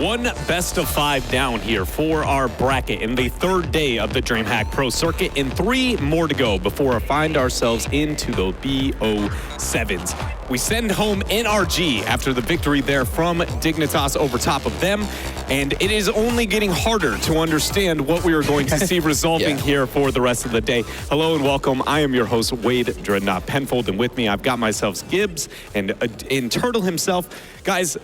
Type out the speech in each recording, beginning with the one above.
One best of 5 down here for our bracket in the third day of the DreamHack Pro Circuit, and 3 more to go before we find ourselves into the BO7s. We send home NRG after the victory there from Dignitas over top of them, and it is only getting harder to understand what we are going to see resolving here for the rest of the day. Hello and welcome. I am your host, Wade Dreadnought Penfold, and with me I've got myself Gibbs and in Turtle himself. Guys,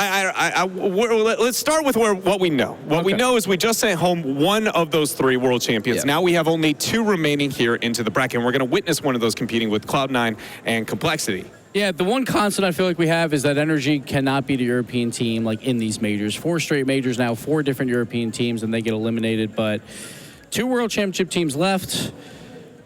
let's start with what we know. What we know is we just sent home one of those 3 world champions. Now we have only 2 remaining here into the bracket, and we're going to witness one of those competing with Cloud9 and compLexity. Yeah, the one constant I feel like we have is that Energy cannot beat a European team like in these majors. 4 straight majors now, 4 different European teams, and they get eliminated. But 2 world championship teams left.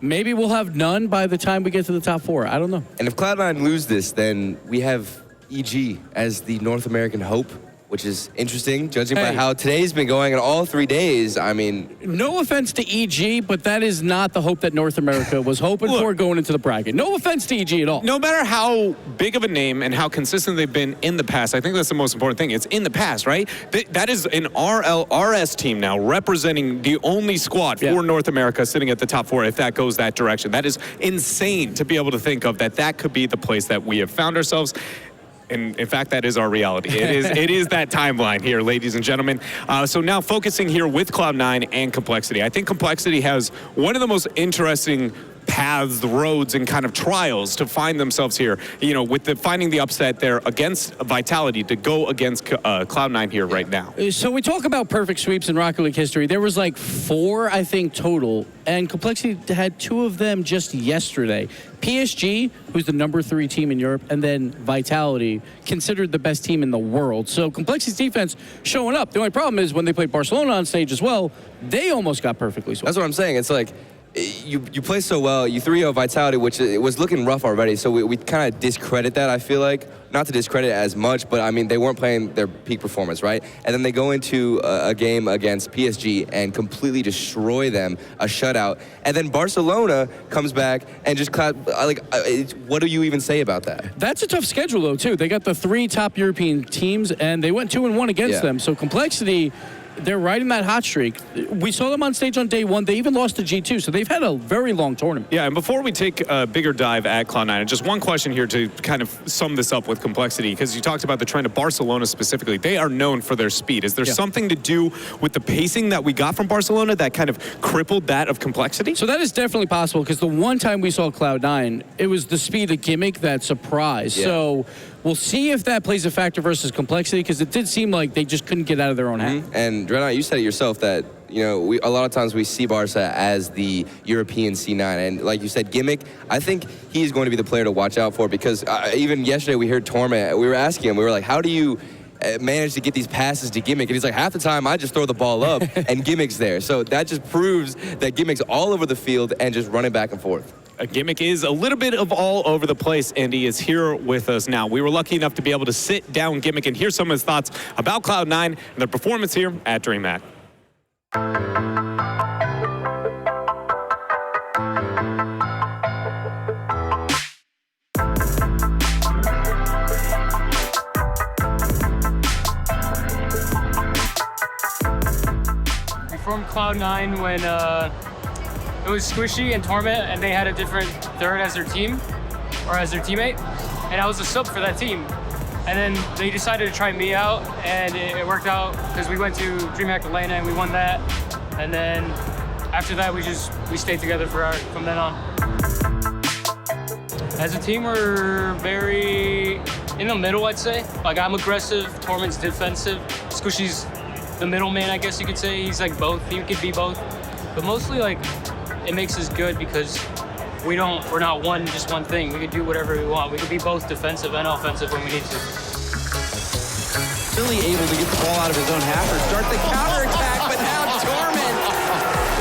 Maybe we'll have none by the time we get to the top 4. I don't know. And if Cloud9 lose this, then we have EG as the North American hope, which is interesting, judging by how today's been going in all 3 days. I mean... No offense to EG, but that is not the hope that North America was hoping for going into the bracket. No offense to EG at all. No matter how big of a name and how consistent they've been in the past, I think that's the most important thing. It's in the past, right? That is an RLRS team now representing the only squad for North America sitting at the top 4 if that goes that direction. That is insane to be able to think of that could be the place that we have found ourselves. And in fact, that is our reality. It is that timeline here, ladies and gentlemen. So now focusing here with Cloud9 and compLexity. I think compLexity has one of the most interesting paths, the roads, and kind of trials to find themselves here. You know, with finding the upset there against Vitality to go against Cloud9 here right now. So we talk about perfect sweeps in Rocket League history. There was like 4, I think, total, and compLexity had 2 of them just yesterday. PSG, who's the number 3 team in Europe, and then Vitality, considered the best team in the world. So compLexity's defense showing up. The only problem is when they played Barcelona on stage as well, they almost got perfectly swept. That's what I'm saying. It's like, you play so well, you 3-0 Vitality, which it was looking rough already, so we kind of discredit that, I feel like. Not to discredit it as much, but I mean, they weren't playing their peak performance, right? And then they go into a game against PSG and completely destroy them, a shutout. And then Barcelona comes back and just, what do you even say about that? That's a tough schedule, though, too. They got the 3 top European teams, and they went 2-1 against them. So compLexity, they're riding that hot streak. We saw them on stage on day 1. They even lost to G2, so they've had a very long tournament. Yeah, and before we take a bigger dive at Cloud9, just one question here to kind of sum this up with compLexity, because you talked about the trend of Barcelona specifically. They are known for their speed. Is there something to do with the pacing that we got from Barcelona that kind of crippled that of compLexity? So that is definitely possible, because the one time we saw Cloud9, it was the speed of Gimmick that surprised. So we'll see if that plays a factor versus compLexity, because it did seem like they just couldn't get out of their own hand. And Dreadnought, you said it yourself that, you know, a lot of times we see Barca as the European C9. And like you said, Gimmick, I think he's going to be the player to watch out for, because even yesterday we heard Torment, we were asking him, we were like, how do you manage to get these passes to Gimmick? And he's like, half the time I just throw the ball up and Gimmick's there. So that just proves that Gimmick's all over the field and just running back and forth. Gimmick is a little bit of all over the place, and he is here with us now. We were lucky enough to be able to sit down Gimmick and hear some of his thoughts about Cloud9 and their performance here at DreamHack. We formed Cloud9 when it was Squishy and Torment, and they had a different third as their team, or as their teammate, and I was a sub for that team. And then they decided to try me out, and it worked out because we went to DreamHack Atlanta and we won that. And then after that, we stayed together from then on. As a team, we're very in the middle, I'd say. Like, I'm aggressive, Torment's defensive, Squishy's the middleman, I guess you could say. He's like both, he could be both. But mostly, like, it makes us good because we're not just one thing. We can do whatever we want. We can be both defensive and offensive when we need to. Really able to get the ball out of his own half or start the counterattack, but now Torment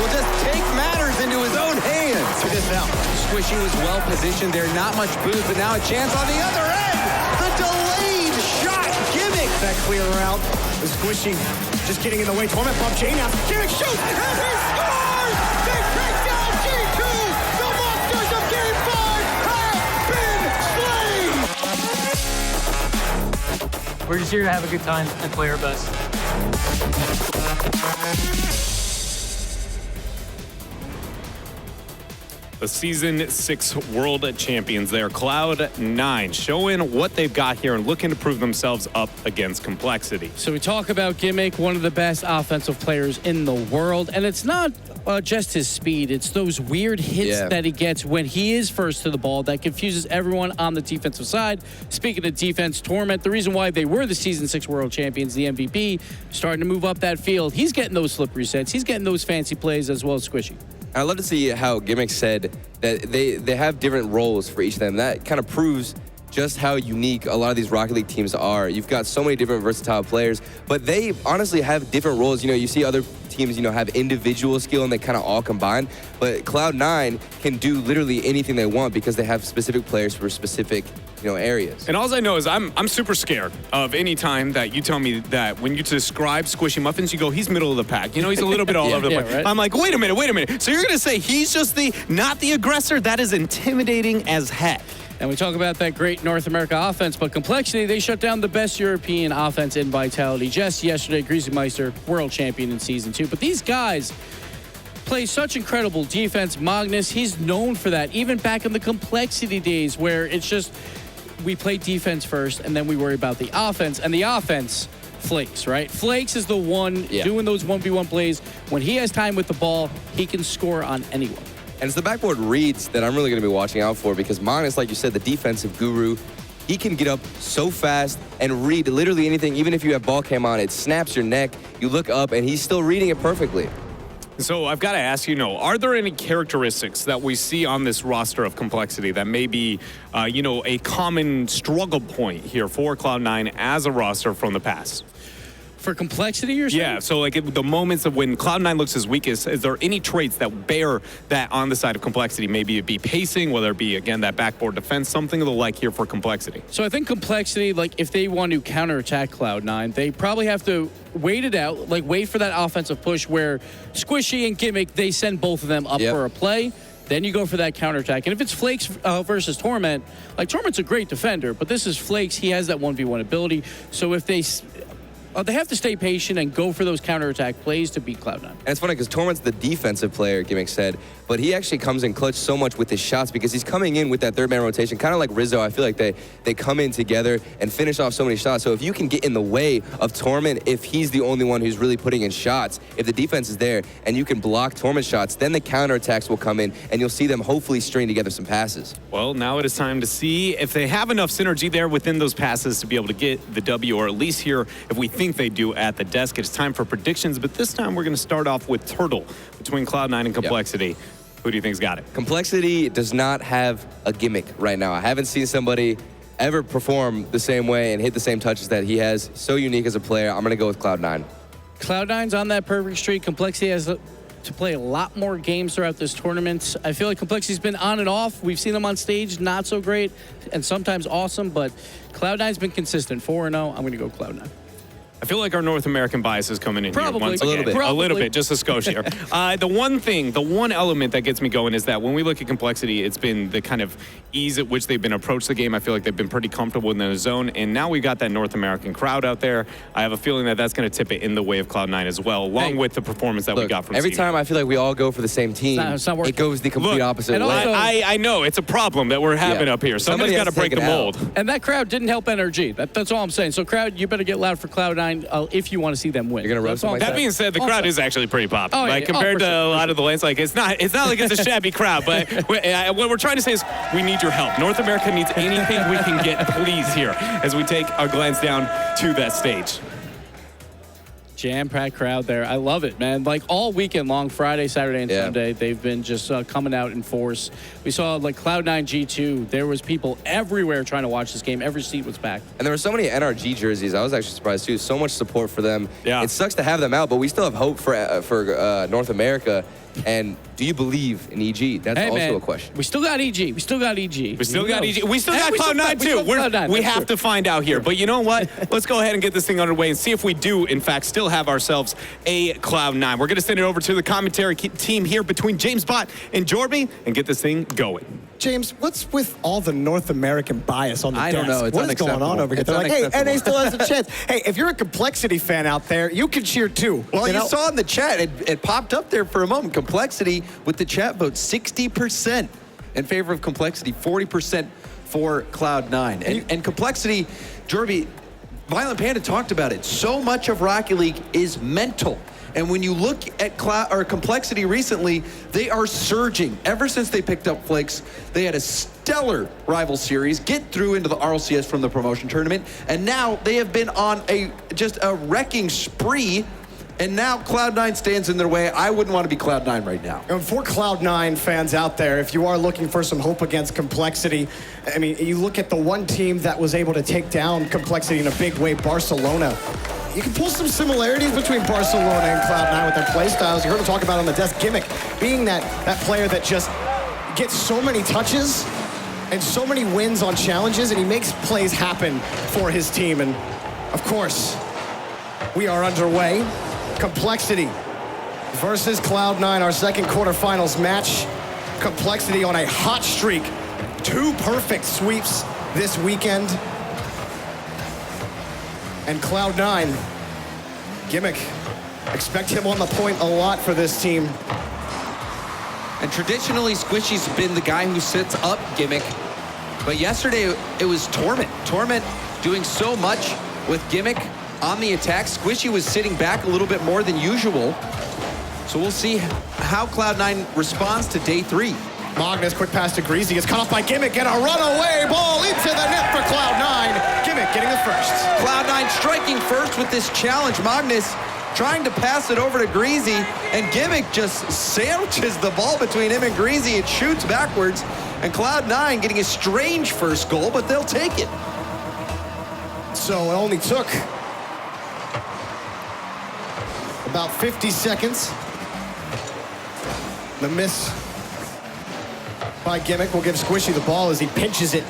will just take matters into his own hands. Check this out. Squishy was well positioned there, not much boost, but now a chance on the other end. The delayed shot, Gimmick. That clear route. Squishy just getting in the way. Torment bump chain out. Gimmick shoots, and he scores! They take down G2! The monsters of Game 5 have been slain! we're just here to have a good time and play our best. The Season 6 World Champions there, Cloud9, showing what they've got here and looking to prove themselves up against complexity. So we talk about Gimmick, one of the best offensive players in the world, and it's not just his speed. It's those weird hits that he gets when he is first to the ball that confuses everyone on the defensive side. Speaking of defense, Torment, the reason why they were the Season 6 World Champions, the MVP, starting to move up that field. He's getting those slippery sets. He's getting those fancy plays as well as Squishy. I love to see how Gimmick said that they have different roles for each of them. That kind of proves just how unique a lot of these Rocket League teams are. You've got so many different versatile players, but they honestly have different roles. You know, you see other teams, you know, have individual skill and they kind of all combine, but Cloud9 can do literally anything they want because they have specific players for specific, you know, areas. And all I know is I'm super scared of any time that you tell me that when you describe Squishy Muffins, you go, he's middle of the pack. You know, he's a little bit all over the place. Right? I'm like, wait a minute. So you're going to say he's just not the aggressor? That is intimidating as heck. And we talk about that great North America offense, but complexity, they shut down the best European offense in Vitality just yesterday. Greasy Meister, world champion in Season 2. But these guys play such incredible defense. Magnus, he's known for that, even back in the complexity days where it's just we play defense first and then we worry about the offense. And the offense, Flakes, right? Flakes is the one doing those 1v1 plays. When he has time with the ball, he can score on anyone. And it's the backboard reads that I'm really going to be watching out for because Magnus, like you said, the defensive guru, he can get up so fast and read literally anything. Even if you have ball cam on, it snaps your neck. You look up, and he's still reading it perfectly. So I've got to ask you, are there any characteristics that we see on this roster of complexity that may be, a common struggle point here for Cloud9 as a roster from the past? For complexity, you're saying? Yeah, so like the moments of when Cloud9 looks his weakest, is there any traits that bear that on the side of complexity? Maybe it be pacing, whether it be, again, that backboard defense, something of the like here for complexity. So I think complexity, like if they want to counterattack Cloud9, they probably have to wait it out, like wait for that offensive push where Squishy and Gimmick, they send both of them up for a play. Then you go for that counterattack. And if it's Flakes versus Torment, like Torment's a great defender, but this is Flakes. He has that 1v1 ability. So if they have to stay patient and go for those counterattack plays to beat Cloud9. And it's funny because Torment's the defensive player, Gimmick said, but he actually comes in clutch so much with his shots because he's coming in with that third man rotation, kind of like Rizzo. I feel like they come in together and finish off so many shots. So if you can get in the way of Torment, if he's the only one who's really putting in shots, if the defense is there and you can block Torment shots, then the counterattacks will come in and you'll see them hopefully string together some passes. Well, now it is time to see if they have enough synergy there within those passes to be able to get the W, or at least here if we think they do at the desk. It's time for predictions, but this time we're going to start off with Turtle between Cloud9 and Complexity. Who do you think's got it? Complexity does not have a Gimmick right now. I haven't seen somebody ever perform the same way and hit the same touches that he has. So unique as a player. I'm going to go with Cloud9. Cloud9's on that perfect streak. Complexity has to play a lot more games throughout this tournament. I feel like Complexity's been on and off. We've seen them on stage, not so great, and sometimes awesome, but Cloud9's been consistent. 4-0, I'm going to go Cloud9. I feel like our North American bias is coming in Probably. here once A again. little bit. A little bit, just a skosh here. The one element that gets me going is that when we look at Complexity, it's been the kind of ease at which they've been approached the game. I feel like they've been pretty comfortable in the zone, and now we've got that North American crowd out there. I have a feeling that that's going to tip it in the way of Cloud9 as well, along with the performance that we got from every C9. time I feel like we all go for the same team, it's not working. it goes the complete opposite and way. also- I know, it's a problem that we're having up here. Somebody's got to break the mold. And that crowd didn't help NRG. That's all I'm saying. So crowd, you better get loud for Cloud9 if you want to see them win. You're gonna roast That's all them like That being said, the crowd is actually pretty popular. Oh, yeah, like yeah. compared For to sure, a lot of the lanes, like it's not like it's a shabby crowd. But what we're trying to say is we need your help. North America needs anything we can get, please, here as we take our glance down to that stage. Jam-packed crowd there. I love it, man. Like all weekend long, Friday, Saturday, and Sunday, they've been just coming out in force. We saw like Cloud9 G2. There was people everywhere trying to watch this game. Every seat was packed. And there were so many NRG jerseys. I was actually surprised too. So much support for them. Yeah. It sucks to have them out, but we still have hope for North America. And do you believe in EG? That's also a question. We still got EG. We still got EG. We still got EG. We still And got Cloud9 too. We have to find out here. But you know what? Let's go ahead and get this thing underway and see if we do, in fact, still have ourselves a Cloud9. We're going to send it over to the commentary team here between James Bott and Jorby and get this thing going. James, what's with all the North American bias on the desk? I don't know. It's what is going on over here? They're like, hey, NA still has a chance. Hey, if you're a compLexity fan out there, you can cheer too. Well, you know? saw in the chat, it popped up there for a moment. compLexity with the chat vote, 60% in favor of compLexity, 40% for Cloud9. And compLexity, Jorby, Violent Panda talked about it. So much of Rocket League is mental. And when you look at compLexity recently, they are surging. Ever since they picked up Flakes, they had a stellar rival series, get through into the RLCS from the promotion tournament, and now they have been on just a wrecking spree. And now Cloud9 stands in their way. I wouldn't want to be Cloud9 right now. And for Cloud9 fans out there, if you are looking for some hope against compLexity, I mean, you look at the one team that was able to take down compLexity in a big way, Barcelona. You can pull some similarities between Barcelona and Cloud9 with their play styles. You heard him talk about on the desk, Gimmick, being that player that just gets so many touches and so many wins on challenges, and he makes plays happen for his team. And of course, we are underway. compLexity versus Cloud9, our second quarterfinals match. compLexity on a hot streak. 2 perfect sweeps this weekend. And Cloud9, Gimmick, expect him on the point a lot for this team. And traditionally, Squishy's been the guy who sets up Gimmick. But yesterday, it was Torment. Torment doing so much with Gimmick on the attack. Squishy was sitting back a little bit more than usual. So we'll see how Cloud9 responds to day 3. Magnus, quick pass to Greasy. It's cut off by Gimmick, and a runaway ball into the net for Cloud9. Gimmick getting the first. Cloud9 striking first with this challenge. Magnus trying to pass it over to Greasy, and Gimmick just sandwiches the ball between him and Greasy. It shoots backwards, and Cloud9 getting a strange first goal, but they'll take it. So it only took about 50 seconds. The miss by Gimmick will give Squishy the ball as he pinches it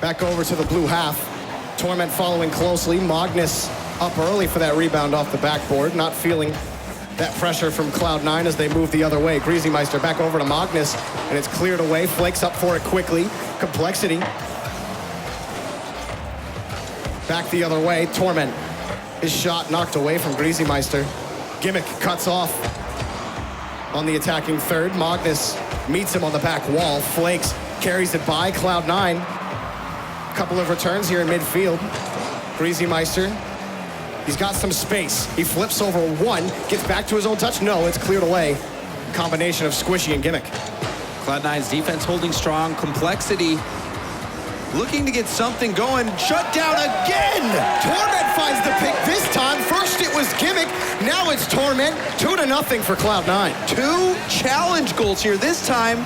back over to the blue half. Torment following closely. Magnus up early for that rebound off the backboard, not feeling that pressure from Cloud9 as they move the other way. Greasymeister back over to Magnus, and it's cleared away. Flakes up for it quickly. compLexity back the other way. Torment, his shot knocked away from Greasymeister. Gimmick cuts off on the attacking third. Magnus meets him on the back wall. Flakes carries it by Cloud9. Couple of returns here in midfield. Greasymeister, he's got some space. He flips over one, gets back to his own touch. No, it's cleared away. Combination of Squishy and Gimmick. Cloud9's defense holding strong. compLexity looking to get something going. Shut down again! Torment finds the pick this time. First it was Gimmick, now it's Torment. 2-0 for Cloud9. 2 challenge goals here. This time,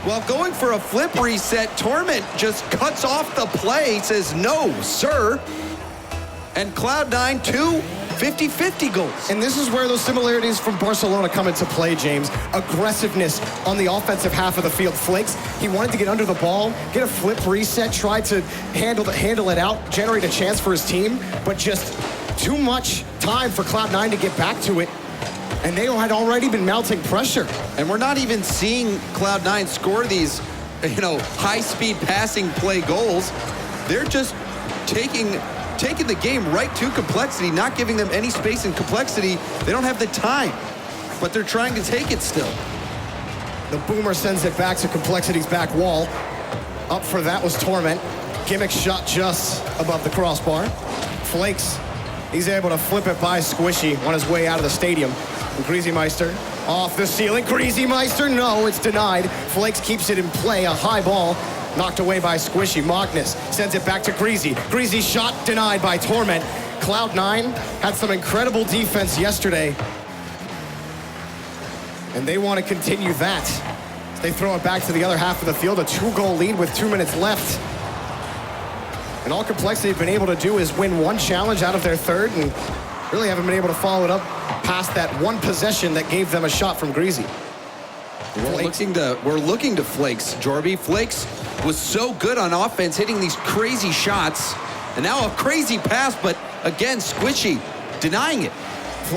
while going for a flip reset, Torment just cuts off the play, says, no, sir. And Cloud9, 2 50-50 goals. And this is where those similarities from Barcelona come into play, James. Aggressiveness on the offensive half of the field. Flakes, he wanted to get under the ball, get a flip reset, try to handle it out, generate a chance for his team, but just too much time for Cloud9 to get back to it. And they had already been mounting pressure. And we're not even seeing Cloud9 score these, high-speed passing play goals. They're just taking the game right to compLexity, not giving them any space in compLexity. They don't have the time, but they're trying to take it still. The boomer sends it back to compLexity's back wall. Up for that was Torment. Gimmick shot just above the crossbar. Flakes, he's able to flip it by Squishy on his way out of the stadium. And Greasymeister off the ceiling. Greasymeister, no, it's denied. Flakes keeps it in play, a high ball. Knocked away by Squishy. Magnus sends it back to Greasy. Greasy's shot denied by Torment. Cloud9 had some incredible defense yesterday, and they want to continue that. They throw it back to the other half of the field, a 2-goal lead with 2 minutes left. And all compLexity have been able to do is win 1 challenge out of their third, and really haven't been able to follow it up past that 1 possession that gave them a shot from Greasy. We're looking to Flakes, Jorby. Flakes was so good on offense, hitting these crazy shots, and now a crazy pass, but again, Squishy denying it.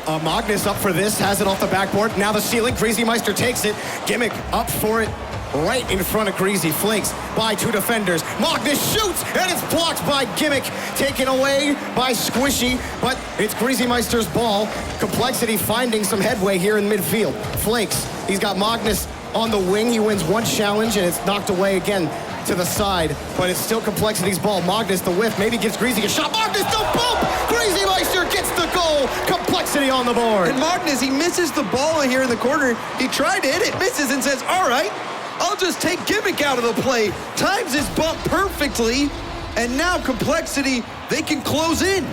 Magnus up for this, has it off the backboard. Now the ceiling, Greasymeister takes it. Gimmick up for it right in front of Greasy. Flakes by 2 defenders. Magnus shoots, and it's blocked by Gimmick. Taken away by Squishy, but it's Greasy Meister's ball. compLexity finding some headway here in midfield. Flakes, he's got Magnus on the wing. He wins 1 challenge, and it's knocked away again to the side, but it's still compLexity's ball. Magnus, the whiff, maybe gives Greasy a shot. Magnus, the bump! Greasy Meister gets the goal. compLexity on the board. And Magnus, he misses the ball here in the corner. He tried to hit it, misses, and says, all right, I'll just take Gimmick out of the play. Times his bump perfectly, and now compLexity, they can close in.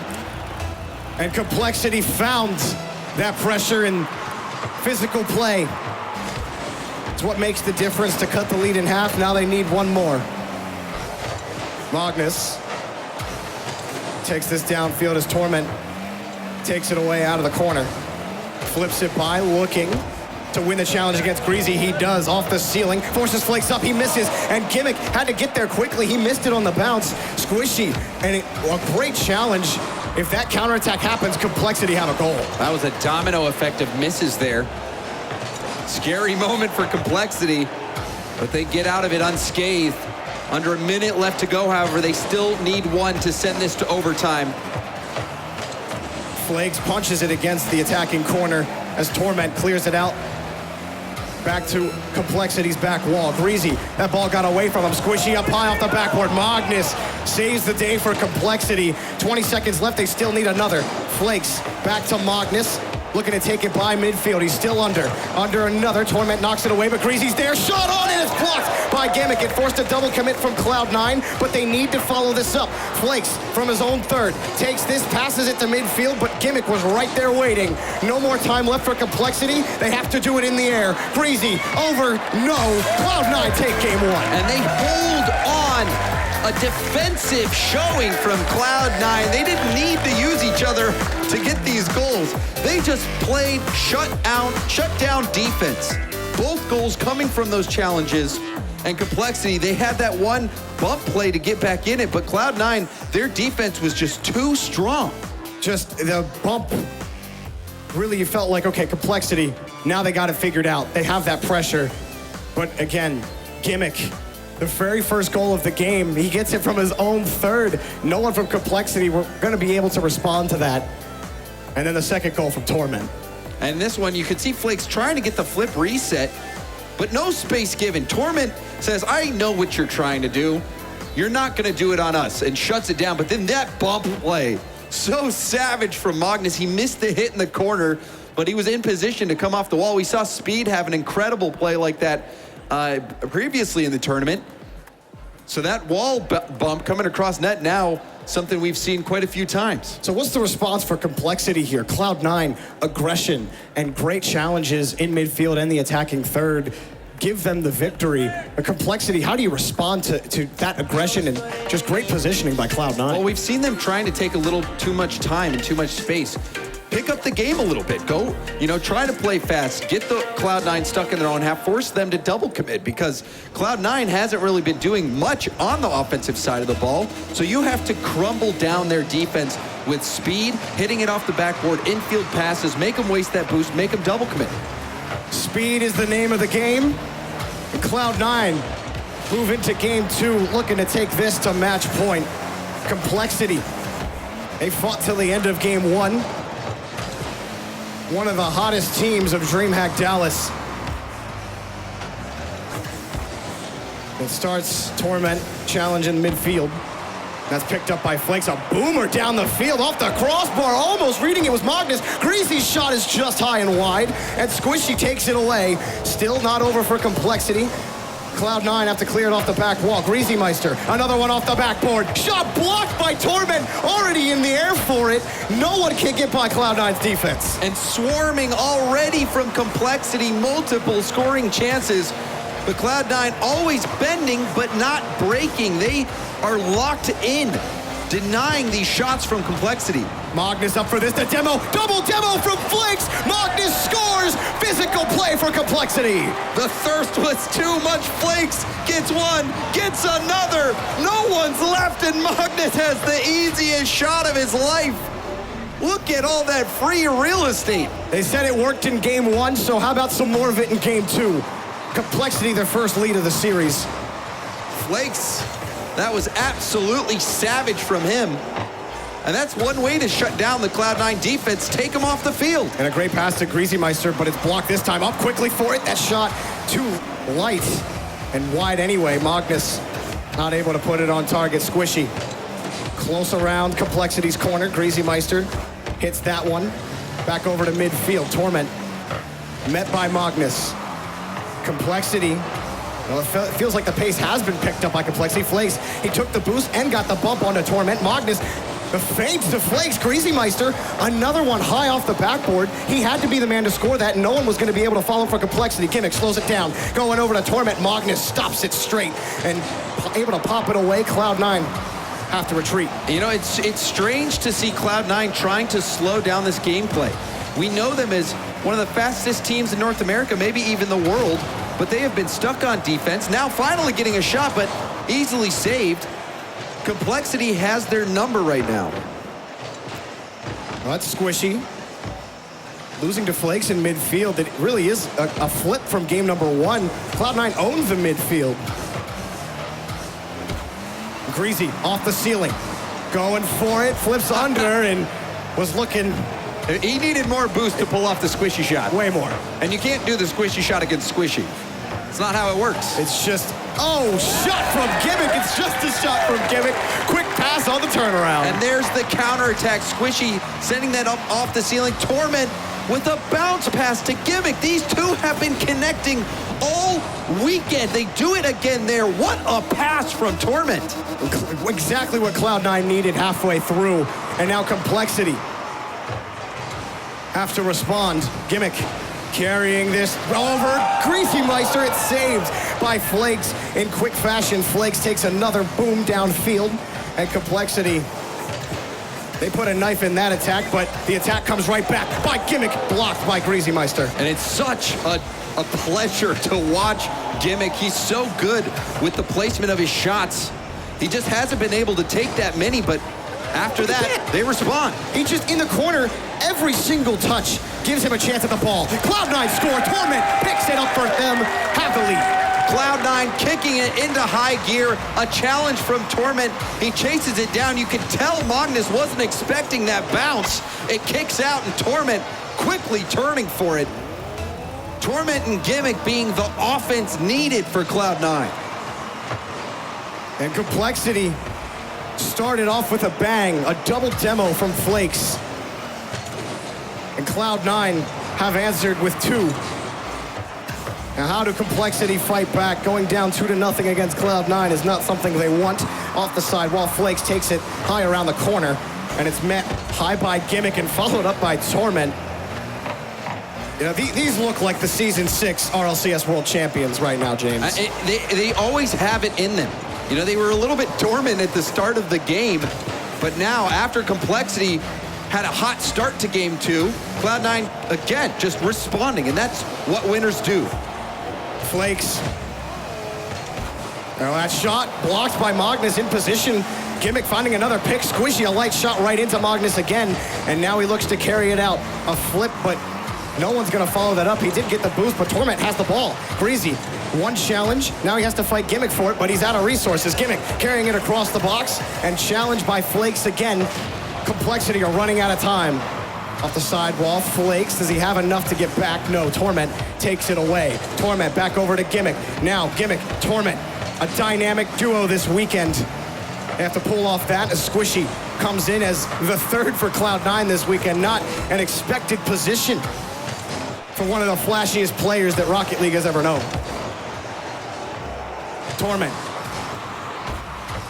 And compLexity found that pressure in physical play. It's what makes the difference to cut the lead in half. Now they need 1 more. Magnus takes this downfield as Torment takes it away out of the corner. Flips it by, looking to win the challenge against Greasy. He does, off the ceiling, forces Flakes up, he misses, and Gimmick had to get there quickly. He missed it on the bounce. Squishy, and a great challenge. If that counterattack happens, compLexity have a goal. That was a domino effect of misses there. Scary moment for compLexity, but they get out of it unscathed. Under a minute left to go, however, they still need 1 to send this to overtime. Flakes punches it against the attacking corner as Torment clears it out. Back to compLexity's back wall. Greasy, that ball got away from him. Squishy up high off the backboard. Magnus saves the day for compLexity. 20 seconds left, they still need another. Flakes back to Magnus. Looking to take it by midfield. He's still under another. Torment knocks it away, but Greasy's there. Shot on, and it's blocked by Gimmick. It forced a double commit from Cloud9, but they need to follow this up. Flakes from his own third takes this, passes it to midfield, but Gimmick was right there waiting. No more time left for compLexity. They have to do it in the air. Greasy over, no. Cloud9 take game 1. And they hold on. A defensive showing from Cloud9. They didn't need to use each other to get these goals. They just played shut down defense. Both goals coming from those challenges. And compLexity, they had that 1 bump play to get back in it, but Cloud9, their defense was just too strong. Just the bump, really you felt like, okay, compLexity, now they got it figured out. They have that pressure. But again, Gimmick, the very first goal of the game, he gets it from his own third. No one from compLexity were going to be able to respond to that. And then the second goal from Torment. And this one, you could see Flakes trying to get the flip reset, but no space given. Torment says, I know what you're trying to do. You're not going to do it on us, and shuts it down. But then that bump play, so savage from Magnus. He missed the hit in the corner, but he was in position to come off the wall. We saw Speed have an incredible play like that previously in the tournament. So that wall bump coming across net now, something we've seen quite a few times. So what's the response for compLexity here? Cloud9, aggression and great challenges in midfield and the attacking third give them the victory. compLexity, how do you respond to that aggression and just great positioning by Cloud9? Well, we've seen them trying to take a little too much time and too much space. Pick up the game a little bit. Go, try to play fast. Get the Cloud9 stuck in their own half. Force them to double commit because Cloud9 hasn't really been doing much on the offensive side of the ball. So you have to crumble down their defense with speed, hitting it off the backboard, infield passes, make them waste that boost, make them double commit. Speed is the name of the game. And Cloud9 move into game 2, looking to take this to match point. compLexity, they fought till the end of game 1. One of the hottest teams of DreamHack Dallas. It starts Torment challenge in midfield. That's picked up by Flakes. A boomer down the field off the crossbar, almost reading it was Magnus. Greasy's shot is just high and wide, and Squishy takes it away. Still not over for compLexity. Cloud9 have to clear it off the back wall. Greasy Meister, another one off the backboard. Shot blocked by Torment, already in the air for it. No one can get by Cloud9's defense. And swarming already from compLexity, multiple scoring chances. But Cloud9 always bending, but not breaking. They are locked in, denying these shots from compLexity. Magnus up for this, the demo, double demo from Flakes. Magnus scores, physical play for compLexity. The thirst was too much. Flakes gets one, gets another. No one's left, and Magnus has the easiest shot of his life. Look at all that free real estate. They said it worked in game 1, so how about some more of it in game 2? complexity their first lead of the series. Flakes, that was absolutely savage from him. And that's one way to shut down the Cloud9 defense, take them off the field. And a great pass to Greasymeister, but it's blocked this time. Up quickly for it. That shot too light and wide anyway. Magnus not able to put it on target. Squishy. Close around Complexity's corner. Greasymeister hits that one. Back over to midfield. Torment met by Magnus. Complexity. Well, it feels like the pace has been picked up by Complexity. Flakes, he took the boost and got the bump onto Torment. Magnus, the fades to Flakes. Greasymeister, another one high off the backboard. He had to be the man to score that, and no one was going to be able to follow for Complexity. Gimmick slows it down, going over to Torment. Magnus stops it straight and able to pop it away. Cloud9 have to retreat. You know, it's strange to see Cloud9 trying to slow down this gameplay. We know them as one of the fastest teams in North America, maybe even the world, but they have been stuck on defense. Now finally getting a shot, but easily saved. Complexity has their number right now. Well, that's Squishy. Losing to Flakes in midfield. It really is a flip from game number one. Cloud9 owns the midfield. Greasy off the ceiling. Going for it, flips under and was looking. He needed more boost to pull off the Squishy shot. Way more. And you can't do the Squishy shot against Squishy. It's not how it works. It's just, oh, shot from Gimmick. It's just a shot from Gimmick. Quick pass on the turnaround. And there's the counterattack. Squishy sending that up off the ceiling. Torment with a bounce pass to Gimmick. These two have been connecting all weekend. They do it again there. What a pass from Torment. Exactly what Cloud9 needed halfway through. And now Complexity have to respond. Gimmick carrying this over. Greasymeister, it's saved by Flakes in quick fashion. Flakes takes another boom downfield. And Complexity, they put a knife in that attack, but the attack comes right back by Gimmick, blocked by Greasymeister. And it's such a pleasure to watch Gimmick. He's so good with the placement of his shots. He just hasn't been able to take that many, but after that, they respond. He's just in the corner. Every single touch gives him a chance at the ball. Cloud9 score. Torment picks it up for them. Have the lead. Cloud9 kicking it into high gear. A challenge from Torment. He chases it down. You can tell Magnus wasn't expecting that bounce. It kicks out and Torment quickly turning for it. Torment and Gimmick being the offense needed for Cloud9. And Complexity started off with a bang. A double demo from Flakes. And Cloud9 have answered with two. Now how do Complexity fight back? Going down 2-0 against Cloud9 is not something they want. Off the side, while Flakes takes it high around the corner. And it's met high by Gimmick and followed up by Torment. You know, these look like the Season 6 RLCS World Champions right now, James. They always have it in them. You know, they were a little bit dormant at the start of the game, but now after Complexity had a hot start to game two, Cloud9, again, just responding, and that's what winners do. Flakes. Now that shot blocked by Magnus in position. Gimmick finding another pick. Squishy, a light shot right into Magnus again, and now he looks to carry it out. A flip, but no one's going to follow that up. He did get the boost, but Torment has the ball. Greasy, one challenge. Now he has to fight Gimmick for it, but he's out of resources. Gimmick carrying it across the box, and challenged by Flakes again. Complexity are running out of time. Off the sidewall, Flakes, does he have enough to get back? No, Torment takes it away. Torment back over to Gimmick. Now Gimmick, Torment, a dynamic duo this weekend. They have to pull off that as Squishy comes in as the third for Cloud9 this weekend. Not an expected position for one of the flashiest players that Rocket League has ever known. Torment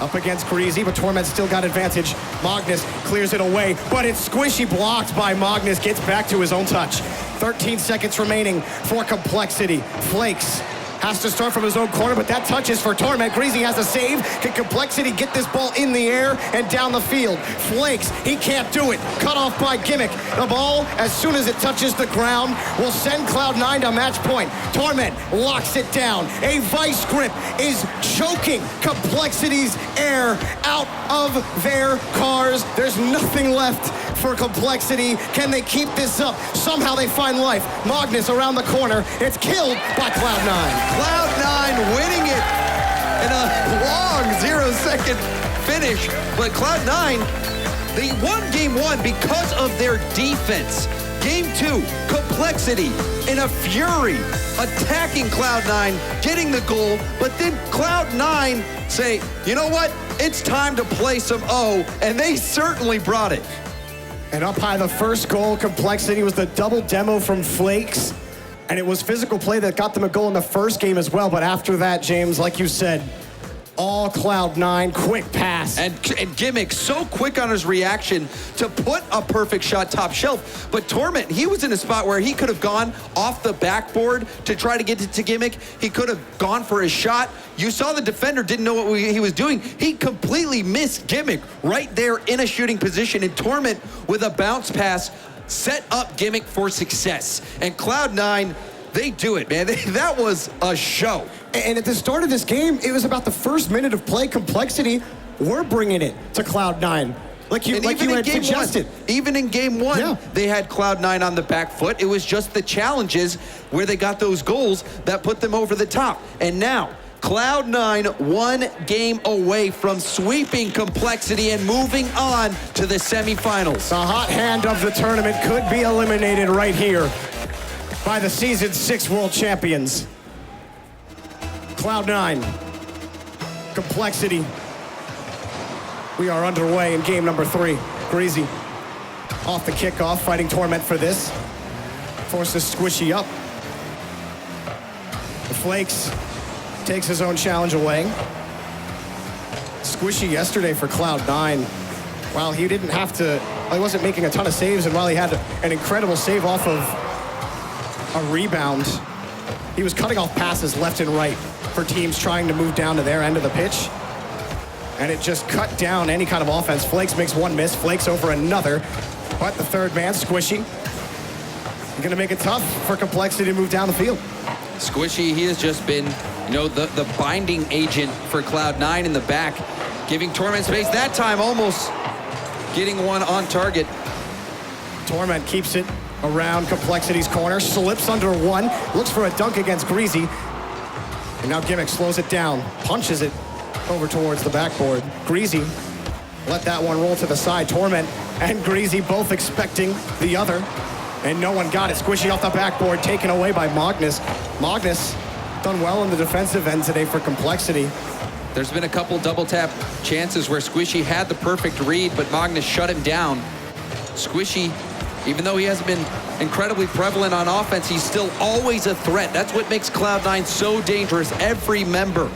up against Greasy, but Torment still got advantage. Magnus clears it away, but it's Squishy, blocked by Magnus, gets back to his own touch. 13 seconds remaining for Complexity. Flakes has to start from his own corner, but that touch is for Torment. Greasy has a save. Can Complexity get this ball in the air and down the field? Flakes, he can't do it. Cut off by Gimmick. The ball, as soon as it touches the ground, will send Cloud9 to match point. Torment locks it down. A vice grip is choking Complexity's air out of their cars. There's nothing left for Complexity. Can they keep this up? Somehow they find life. Magnus around the corner. It's killed by Cloud9. Cloud9 winning it in a long 0-second finish. But Cloud9, they won game 1 because of their defense. Game 2, compLexity in a fury, attacking Cloud9, getting the goal, but then Cloud9 say, you know what? It's time to play some O, and they certainly brought it. And up high, the first goal, compLexity, was the double demo from Flakes. And it was physical play that got them a goal in the first game as well. But after that, James, like you said, all Cloud9, quick pass. And Gimmick, so quick on his reaction to put a perfect shot top shelf. But Torment, he was in a spot where he could have gone off the backboard to try to get it to Gimmick. He could have gone for his shot. You saw the defender didn't know what he was doing. He completely missed Gimmick right there in a shooting position. And Torment, with a bounce pass, set up Gimmick for success. And Cloud9, they do it, man. That was a show. And at the start of this game, it was about the first minute of play. compLexity, we're bringing it to Cloud9. Like you had suggested. Even in game 1, yeah, they had Cloud9 on the back foot. It was just the challenges where they got those goals that put them over the top. And now, Cloud9 one game away from sweeping compLexity and moving on to the semifinals. The hot hand of the tournament could be eliminated right here by the Season 6 World Champions. Cloud9, compLexity. We are underway in game number 3. Greasy off the kickoff, fighting Torment for this. Forces Squishy up. The Flakes takes his own challenge away. Squishy yesterday for Cloud9. While he didn't have to, he wasn't making a ton of saves, and while he had an incredible save off of a rebound, he was cutting off passes left and right for teams trying to move down to their end of the pitch. And it just cut down any kind of offense. Flakes makes one miss, Flakes over another. But the third man, Squishy, gonna make it tough for compLexity to move down the field. Squishy, he has just been, the binding agent for Cloud9 in the back, giving Torment space. That time almost getting one on target. Torment keeps it around compLexity's corner, slips under one, looks for a dunk against Greasy. And now Gimmick slows it down, punches it over towards the backboard. Greasy let that one roll to the side. Torment and Greasy both expecting the other, and no one got it. Squishy off the backboard, taken away by Magnus. Magnus done well in the defensive end today for compLexity. There's been a couple double tap chances where Squishy had the perfect read, but Magnus shut him down. Squishy, even though he hasn't been incredibly prevalent on offense, he's still always a threat. That's what makes Cloud9 so dangerous. Every member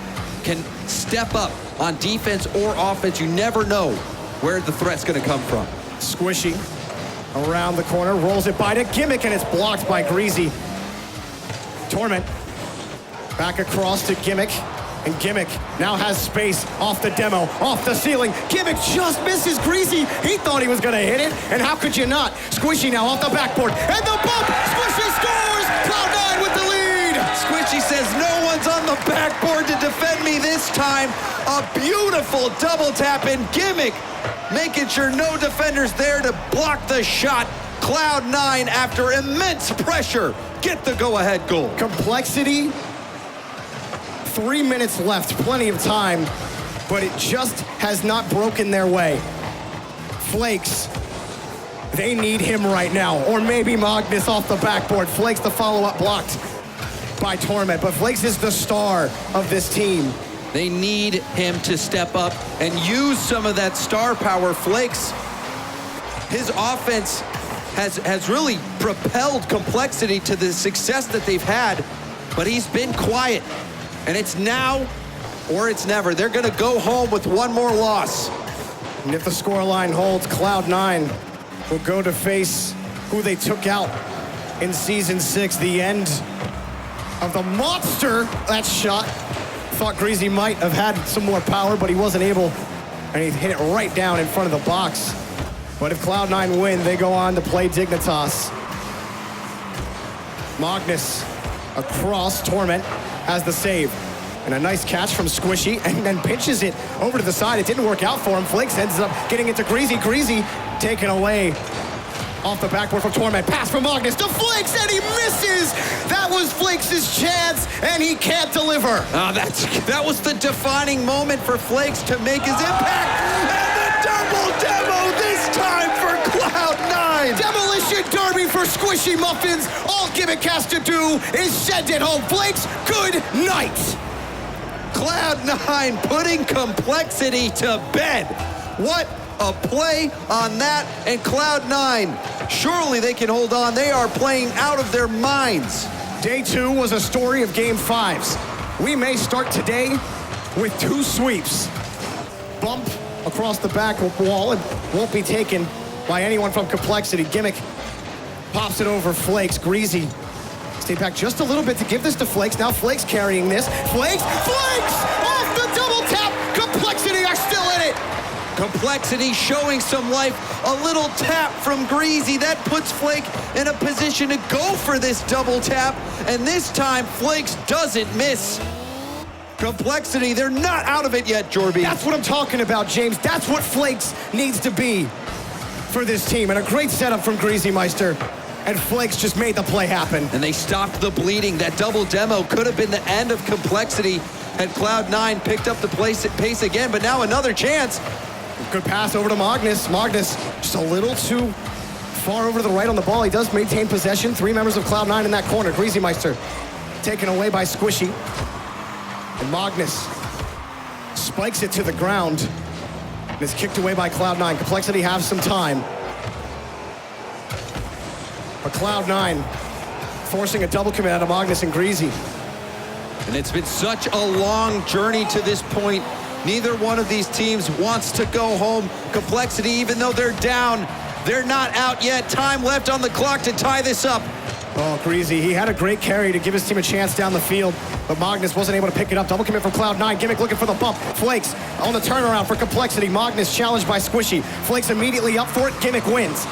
can step up on defense or offense. You never know where the threat's gonna come from. Squishy around the corner, rolls it by to Gimmick, and it's blocked by Greasy. Torment back across to Gimmick, and Gimmick now has space off the demo, off the ceiling. Gimmick just misses Greasy. He thought he was gonna hit it, and how could you not? Squishy now off the backboard, and the bump! Squishy scores! Cloud9 with the lead! Squishy says, no one's on the backboard to defend me this time. A beautiful double tap, and Gimmick making sure no defenders there to block the shot. Cloud9, after immense pressure, get the go-ahead goal. compLexity, 3 minutes left, plenty of time, but it just has not broken their way. Flakes, they need him right now, or maybe Magnus off the backboard. Flakes, the follow-up blocked by Torment, but Flakes is the star of this team. They need him to step up and use some of that star power. Flakes, his offense has really propelled compLexity to the success that they've had, but he's been quiet. And it's now or it's never. They're gonna go home with one more loss. And if the scoreline holds, Cloud9 will go to face who they took out in Season 6, the end of the monster. That shot, thought Greasy might have had some more power, but he wasn't able, and he hit it right down in front of the box. But if Cloud9 win, they go on to play Dignitas. Magnus across, Torment has the save. And a nice catch from Squishy, and then pitches it over to the side. It didn't work out for him. Flakes ends up getting it to Greasy. Greasy taken away Off the backboard from Torment. Pass from Magnus to Flakes, and he misses. That was Flakes' chance, and he can't deliver. That was the defining moment for Flakes to make his impact. And the double demo this time for Cloud9. Demolition derby for Squishy Muffins. All Gimmick has to do is send it home. Flakes, good night. Cloud9 putting compLexity to bed. What a play on that, and Cloud9, surely they can hold on. They are playing out of their minds. Day 2 was a story of Game 5s. We may start today with 2 sweeps. Bump across the back wall and won't be taken by anyone from compLexity. Gimmick pops it over Flakes. Greasy stay back just a little bit to give this to Flakes. Now Flakes carrying this. Flakes off the double tap. compLexity are still in it. compLexity showing some life. A little tap from Greasy. That puts Flake in a position to go for this double tap. And this time, Flakes doesn't miss. compLexity, they're not out of it yet, Jorby. That's what I'm talking about, James. That's what Flakes needs to be for this team. And a great setup from Greasy Meister. And Flakes just made the play happen. And they stopped the bleeding. That double demo could have been the end of compLexity had Cloud9 picked up the pace again. But now another chance. Good pass over to Magnus. Magnus just a little too far over to the right on the ball. He does maintain possession. 3 members of Cloud9 in that corner. Greasy Meister taken away by Squishy. And Magnus spikes it to the ground. And is kicked away by Cloud9. compLexity have some time. But Cloud9 forcing a double commit out of Magnus and Greasy. And it's been such a long journey to this point. Neither one of these teams wants to go home. compLexity, even though they're down, they're not out yet. Time left on the clock to tie this up. Oh, Greasy, he had a great carry to give his team a chance down the field, but Magnus wasn't able to pick it up. Double commit from Cloud9. Gimmick looking for the bump. Flakes on the turnaround for compLexity. Magnus challenged by Squishy. Flakes immediately up for it. Gimmick wins.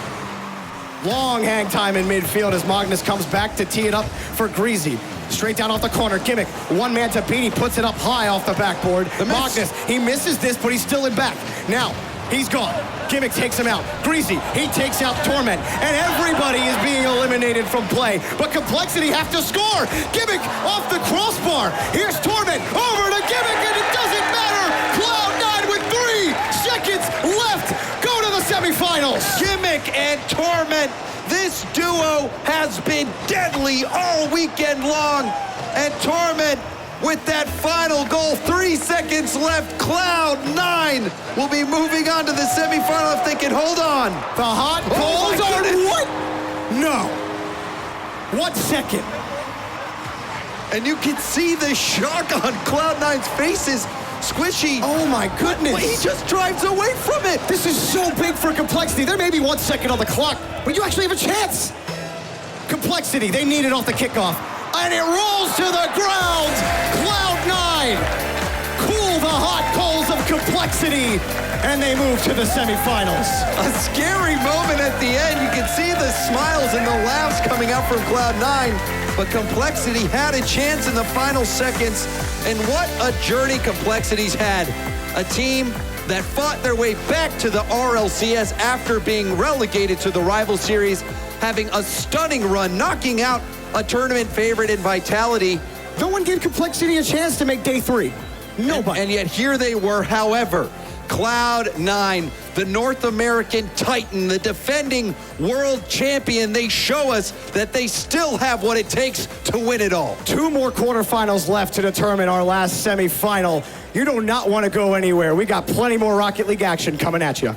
Long hang time in midfield as Magnus comes back to tee it up for Greasy. Straight down off the corner. Gimmick, one man to beat. He puts it up high off the backboard. Magnus, he misses this, but he's still in back. Now, he's gone. Gimmick takes him out. Greasy, he takes out Torment. And everybody is being eliminated from play. But compLexity have to score. Gimmick off the crossbar. Here's Torment over to Gimmick, and it doesn't matter. Cloud9 with 3 seconds left. Go to the semifinals. Gimmick and Torment. This duo has been deadly all weekend long. And Torment with that final goal, 3 seconds left. Cloud9 will be moving on to the semifinal if they can hold on. The hot goals are what? No. 1 second. And you can see the shock on Cloud9's faces. Squishy. Oh my goodness. But he just drives away from it. This is so big for compLexity. There may be 1 second on the clock, but you actually have a chance. compLexity, they need it off the kickoff. And it rolls to the ground. Cloud9 cool the hot coals of compLexity, and they move to the semifinals. A scary moment at the end. You can see the smiles and the laughs coming out from Cloud9. But compLexity had a chance in the final seconds. And what a journey compLexity's had. A team that fought their way back to the RLCS after being relegated to the rival series, having a stunning run, knocking out a tournament favorite in Vitality. No one gave compLexity a chance to make day 3. Nobody. And yet here they were. However, Cloud9, the North American Titan, the defending world champion, they show us that they still have what it takes to win it all. 2 more quarterfinals left to determine our last semifinal. You do not want to go anywhere. We got plenty more Rocket League action coming at you.